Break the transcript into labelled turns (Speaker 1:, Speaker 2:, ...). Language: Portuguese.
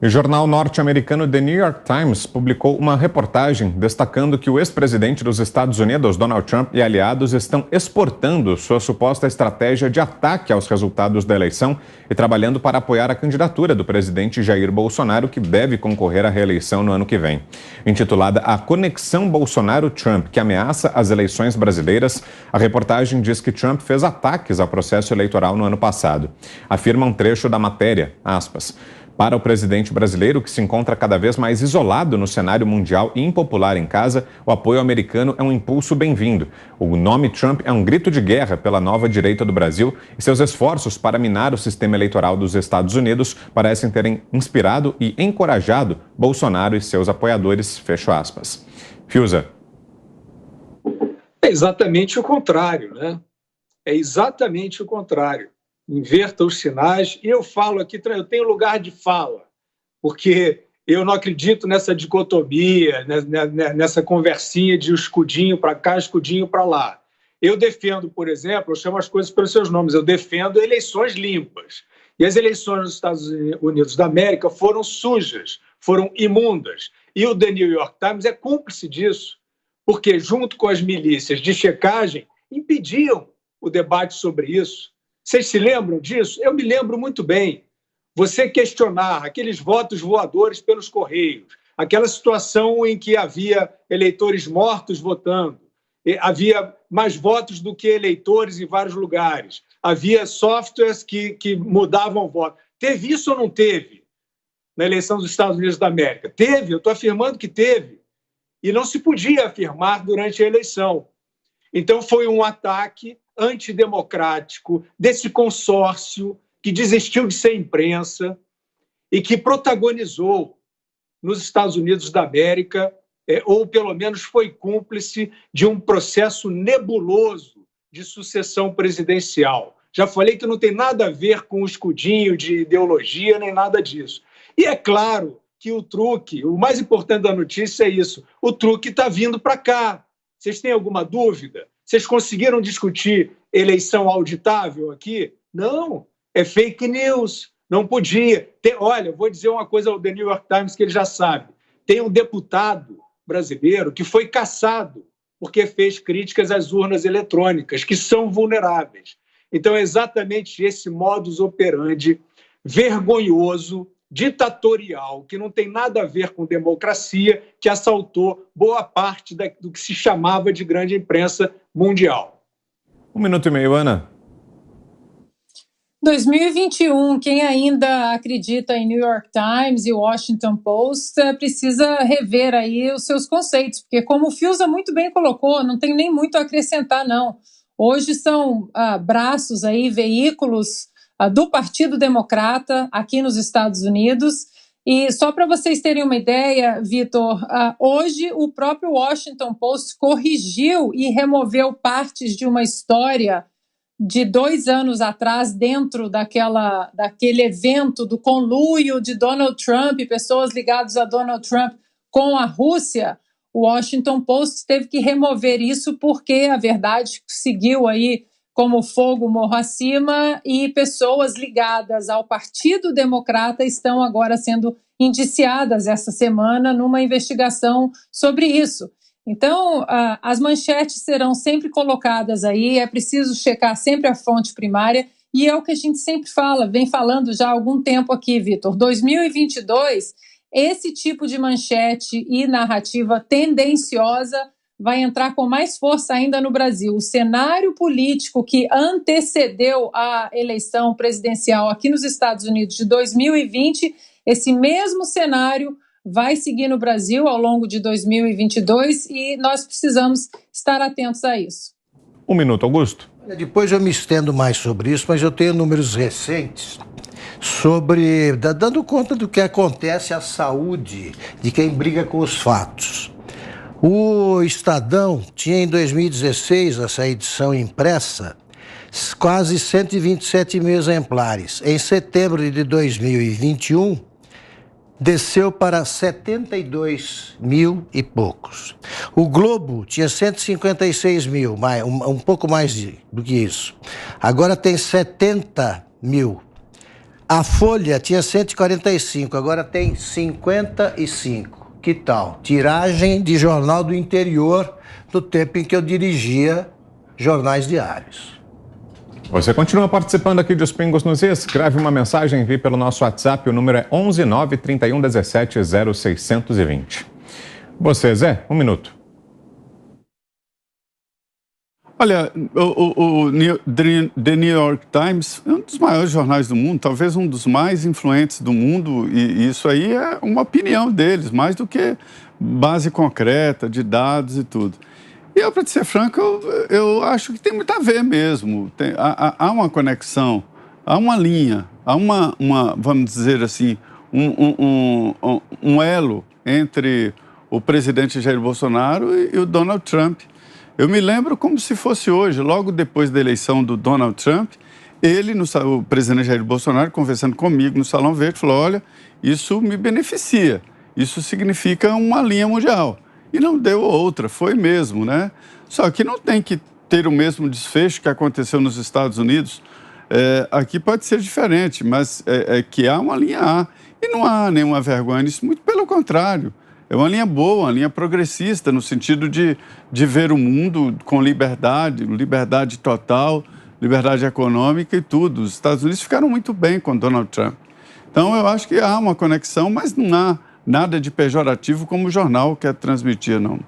Speaker 1: O jornal norte-americano The New York Times publicou uma reportagem destacando que o ex-presidente dos Estados Unidos, Donald Trump, e aliados estão exportando sua suposta estratégia de ataque aos resultados da eleição e trabalhando para apoiar a candidatura do presidente Jair Bolsonaro, que deve concorrer à reeleição no ano que vem. Intitulada A Conexão Bolsonaro-Trump, que ameaça as eleições brasileiras, a reportagem diz que Trump fez ataques ao processo eleitoral no ano passado. Afirma um trecho da matéria, aspas, para o presidente brasileiro, que se encontra cada vez mais isolado no cenário mundial e impopular em casa, o apoio americano é um impulso bem-vindo. O nome Trump é um grito de guerra pela nova direita do Brasil e seus esforços para minar o sistema eleitoral dos Estados Unidos parecem terem inspirado e encorajado Bolsonaro e seus apoiadores, fecho aspas. Fiuza.
Speaker 2: É exatamente o contrário, né? É exatamente o contrário. Inverta os sinais. E eu falo aqui, eu tenho lugar de fala, porque eu não acredito nessa dicotomia, nessa conversinha de escudinho para cá, escudinho para lá. Eu defendo, por exemplo, eu chamo as coisas pelos seus nomes, eu defendo eleições limpas. E as eleições nos Estados Unidos da América foram sujas, foram imundas. E o The New York Times é cúmplice disso, porque junto com as milícias de checagem impediam o debate sobre isso. Vocês se lembram disso? Eu me lembro muito bem. Você questionar aqueles votos voadores pelos Correios, aquela situação em que havia eleitores mortos votando, havia mais votos do que eleitores em vários lugares, havia softwares que mudavam o voto. Teve isso ou não teve na eleição dos Estados Unidos da América? Teve, eu estou afirmando que teve. E não se podia afirmar durante a eleição. Então, foi um ataque antidemocrático desse consórcio que desistiu de ser imprensa e que protagonizou nos Estados Unidos da América, ou pelo menos foi cúmplice de um processo nebuloso de sucessão presidencial. Já falei que não tem nada a ver com o escudinho de ideologia, nem nada disso. E é claro que o truque, o mais importante da notícia é isso, o truque está vindo para cá. Vocês têm alguma dúvida? Vocês conseguiram discutir eleição auditável aqui? Não, é fake news, não podia. Olha, vou dizer uma coisa ao The New York Times que ele já sabe. Tem um deputado brasileiro que foi cassado porque fez críticas às urnas eletrônicas, que são vulneráveis. Então, é exatamente esse modus operandi vergonhoso, ditatorial, que não tem nada a ver com democracia, que assaltou boa parte do que se chamava de grande imprensa mundial.
Speaker 1: 1 minuto e meio, Ana.
Speaker 3: 2021, quem ainda acredita em New York Times e Washington Post precisa rever aí os seus conceitos, porque como o Fiuza muito bem colocou, não tem nem muito a acrescentar, não. Hoje são braços aí, veículos do Partido Democrata aqui nos Estados Unidos. E só para vocês terem uma ideia, Vitor, hoje o próprio Washington Post corrigiu e removeu partes de uma história de 2 anos atrás, dentro daquele evento do conluio de Donald Trump, pessoas ligadas a Donald Trump com a Rússia. O Washington Post teve que remover isso porque a verdade seguiu aí como fogo morro acima e pessoas ligadas ao Partido Democrata estão agora sendo indiciadas essa semana numa investigação sobre isso. Então, as manchetes serão sempre colocadas aí, é preciso checar sempre a fonte primária e é o que a gente sempre fala, vem falando já há algum tempo aqui, Vitor. 2022, esse tipo de manchete e narrativa tendenciosa vai entrar com mais força ainda no Brasil. O cenário político que antecedeu a eleição presidencial aqui nos Estados Unidos de 2020, esse mesmo cenário vai seguir no Brasil ao longo de 2022 e nós precisamos estar atentos a isso.
Speaker 1: 1 minuto, Augusto.
Speaker 4: Depois eu me estendo mais sobre isso, mas eu tenho números recentes dando conta do que acontece à saúde de quem briga com os fatos. O Estadão tinha em 2016, essa edição impressa, quase 127 mil exemplares. Em setembro de 2021, desceu para 72 mil e poucos. O Globo tinha 156 mil, um pouco mais do que isso. Agora tem 70 mil. A Folha tinha 145, agora tem 55. Que tal? Tiragem de jornal do interior do tempo em que eu dirigia jornais diários.
Speaker 1: Você continua participando aqui de Os Pingos nos Is. Escreve uma mensagem, envie pelo nosso WhatsApp. O número é 11 9 31 17 0620. Você, Zé, 1 minuto.
Speaker 5: Olha, The New York Times é um dos maiores jornais do mundo, talvez um dos mais influentes do mundo, e isso aí é uma opinião deles, mais do que base concreta, de dados e tudo. E eu, para te ser franco, eu acho que tem muito a ver mesmo. Há uma conexão, há uma linha, há uma vamos dizer assim, um elo entre o presidente Jair Bolsonaro e o Donald Trump. Eu me lembro como se fosse hoje, logo depois da eleição do Donald Trump, o presidente Jair Bolsonaro, conversando comigo no Salão Verde, falou, olha, isso me beneficia, isso significa uma linha mundial. E não deu outra, foi mesmo, né? Só que não tem que ter o mesmo desfecho que aconteceu nos Estados Unidos. Aqui pode ser diferente, mas que há uma linha A. E não há nenhuma vergonha nisso, muito pelo contrário. É uma linha boa, uma linha progressista, no sentido de ver o mundo com liberdade total, liberdade econômica e tudo. Os Estados Unidos ficaram muito bem com Donald Trump. Então, eu acho que há uma conexão, mas não há nada de pejorativo como o jornal quer transmitir, não.